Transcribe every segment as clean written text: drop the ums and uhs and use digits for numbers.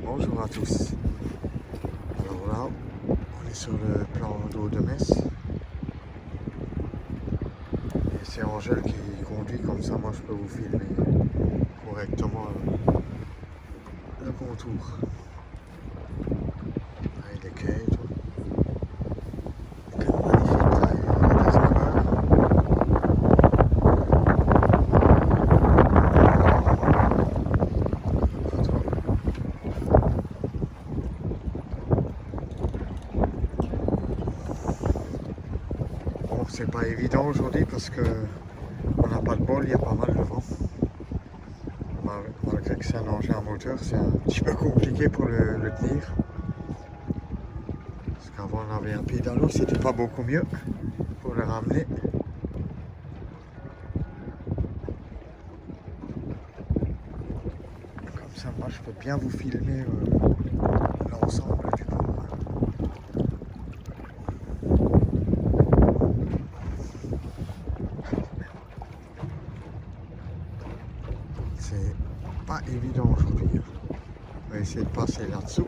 Bonjour à tous. Alors là, on est sur le plan d'eau de Metz. Et c'est Angèle qui conduit, comme ça moi je peux vous filmer correctement le contour. Avec les quais et tout. Quel magnifique taille, des couleurs. C'est pas évident aujourd'hui parce que on n'a pas de bol, il y a pas mal de vent. Malgré que c'est un engin à moteur, c'est un petit peu compliqué pour le tenir. Parce qu'avant on avait un pédalo, c'était pas beaucoup mieux pour le ramener. Comme ça, moi je peux bien vous filmer l'ensemble du cours. C'est pas évident aujourd'hui. On va essayer de passer là-dessous.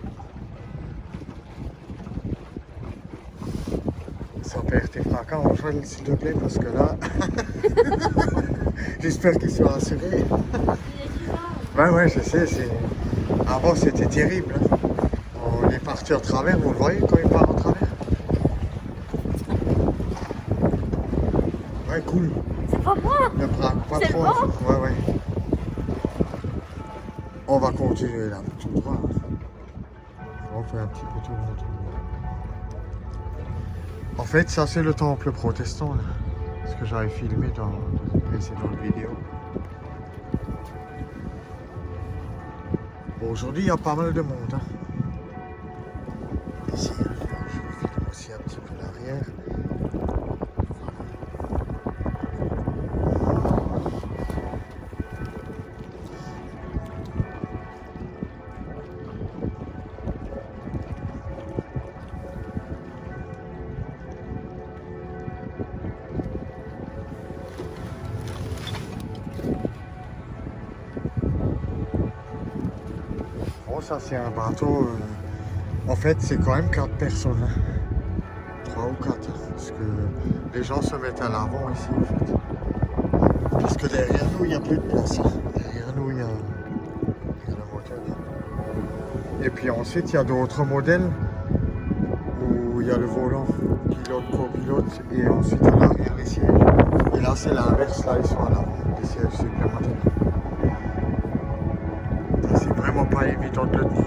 Sans perdre tes fracas, Angèle, s'il te plaît, parce que là, j'espère qu'ils sont assurés. Ouais, je sais. Avant, c'était terrible. Hein. On est parti au travers, vous le voyez quand il part au travers? Ouais, cool. C'est pas moi. Ne braque pas trop. Ouais. On va continuer là, tout droit. On fait un petit peu tour. En fait, ça c'est le temple protestant là. Ce que j'avais filmé dans une précédente vidéo. Bon, aujourd'hui, il y a pas mal de monde. Hein. Ici, je vous filme aussi un petit peu l'arrière. Bon, ça c'est un bateau. En fait, c'est quand même 4 personnes. Hein. 3 ou 4. Parce que les gens se mettent à l'avant ici en fait. Parce que derrière nous, il n'y a plus de place. Hein. Derrière nous, il y a le moteur. Et puis ensuite, il y a d'autres modèles où il y a le volant, pilote, copilote, et ensuite à l'arrière les sièges. Et là, c'est l'inverse, là, ils sont à l'avant, les sièges supplémentaires. C'est vraiment pas évident de le tenir.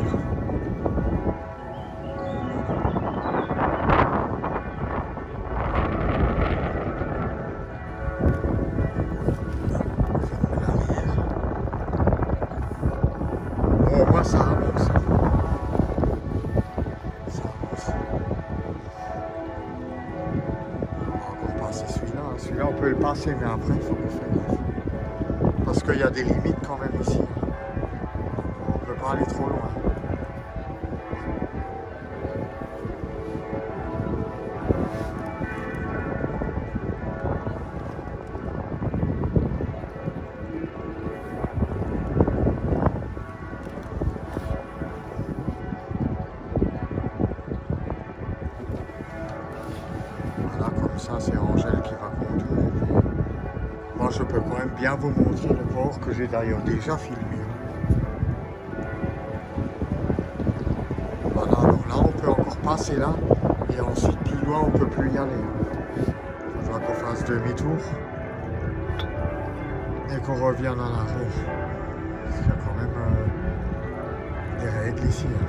Bon, au moins ça avance. Ça avance. On va passer celui-là. Celui-là, on peut le passer, mais après, il faut le faire. Parce qu'il y a des limites quand même ici. On ne peut pas aller trop loin. Voilà, comme ça, c'est Angèle qui va conduire. Moi, je peux quand même bien vous montrer le port que j'ai d'ailleurs déjà filmé. Voilà, alors là, on peut encore passer là. Et ensuite, plus loin, on peut plus y aller. Il faudra qu'on fasse demi-tour. Et qu'on revienne en arrière. Parce qu'il y a quand même des règles ici. Hein.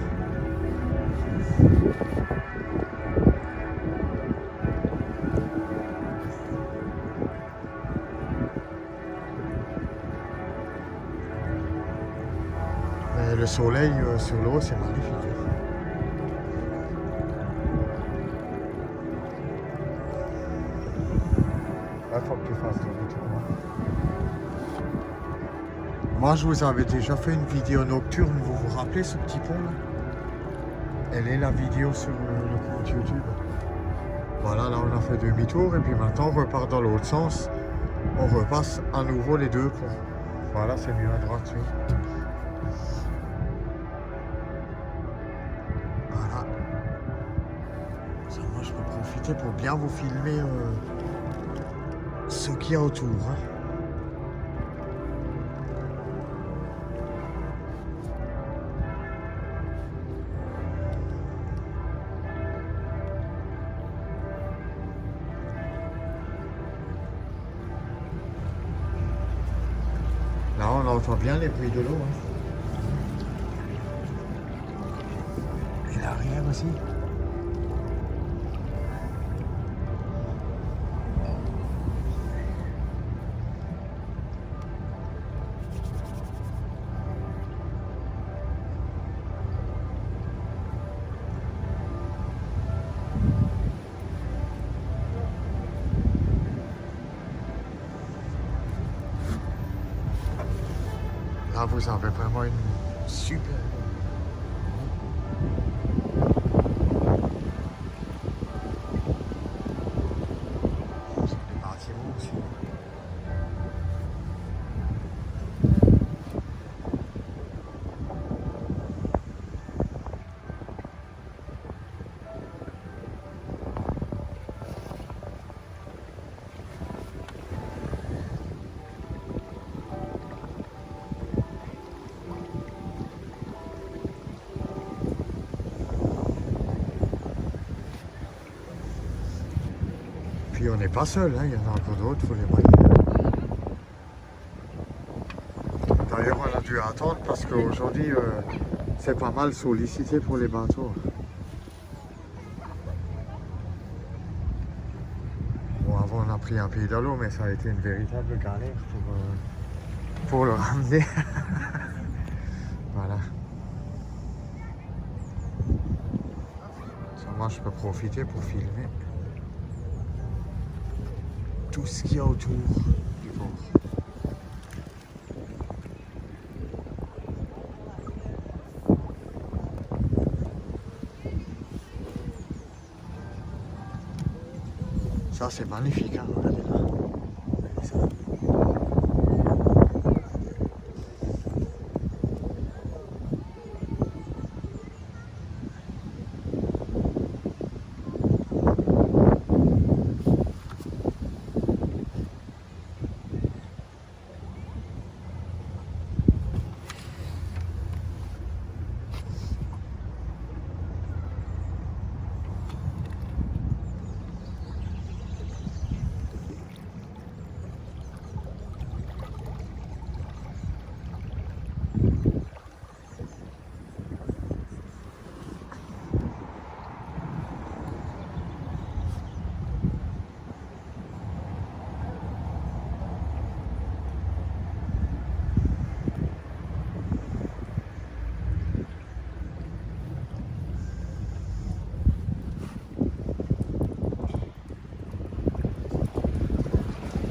Et le soleil sur l'eau, c'est magnifique. Là, il faut que tu fasses demi-tour. Moi, je vous avais déjà fait une vidéo nocturne. Vous vous rappelez ce petit pont là? Elle est la vidéo sur le compte YouTube. Voilà, là on a fait demi-tour et puis maintenant on repart dans l'autre sens. On repasse à nouveau les deux ponts. Voilà, c'est mieux à droite, oui. profiter pour bien vous filmer ce qu'il y a autour. Hein. Là, on entend bien les bruits de l'eau. Hein. Et l'arrière aussi. Là, vous avez vraiment une super... C'est des bâtiments aussi. Puis on n'est pas seul, hein. Il y en a encore d'autres, il faut les voyer. D'ailleurs, on a dû attendre parce qu'aujourd'hui, c'est pas mal sollicité pour les bateaux. Bon, avant, on a pris un pied dans l'eau, mais ça a été une véritable galère pour le ramener. Voilà. Ça, moi, je peux profiter pour filmer tout ce qu'il y a autour du port. Ça, c'est magnifique, hein, regardez là. Regardez ça.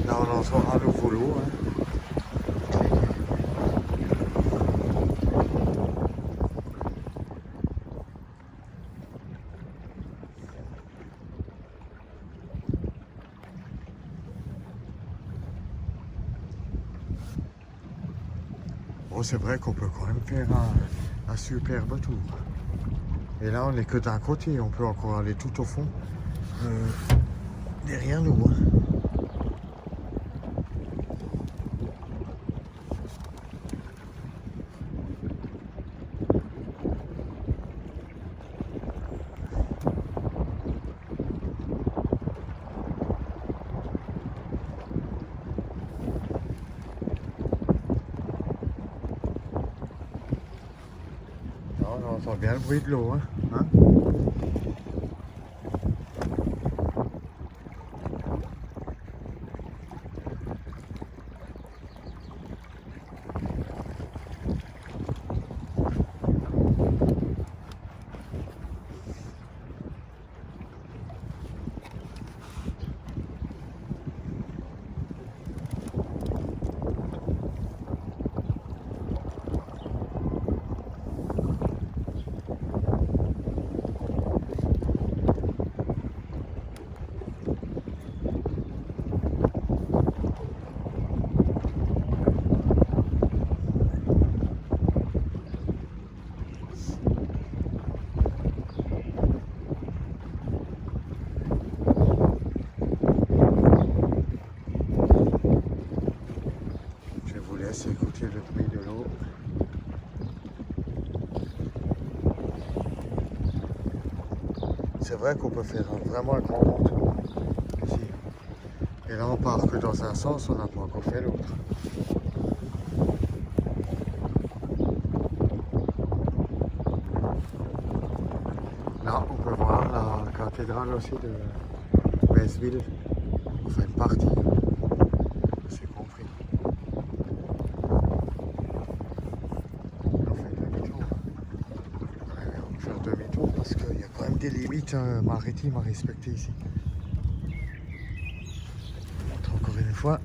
Là, on entend à nouveau l'eau. Hein. Bon, c'est vrai qu'on peut quand même faire un superbe tour. Et là, on n'est que d'un côté, on peut encore aller tout au fond, derrière nous. Hein. On entend bien le bruit de l'eau. Hein. c'est vrai qu'on peut faire vraiment un grand rond ici. Et là on part que dans un sens, on n'a pas encore fait l'autre. Là on peut voir la cathédrale aussi de Metz ville, enfin une partie, c'est compris. On fait demi-tour. Ouais, on va faire demi-tour parce qu'il y a quand même des limites maritimes à respecter ici. Encore une fois.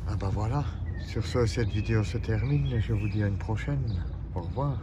Ah bah voilà, sur ce, cette vidéo se termine. Je vous dis à une prochaine. Au revoir.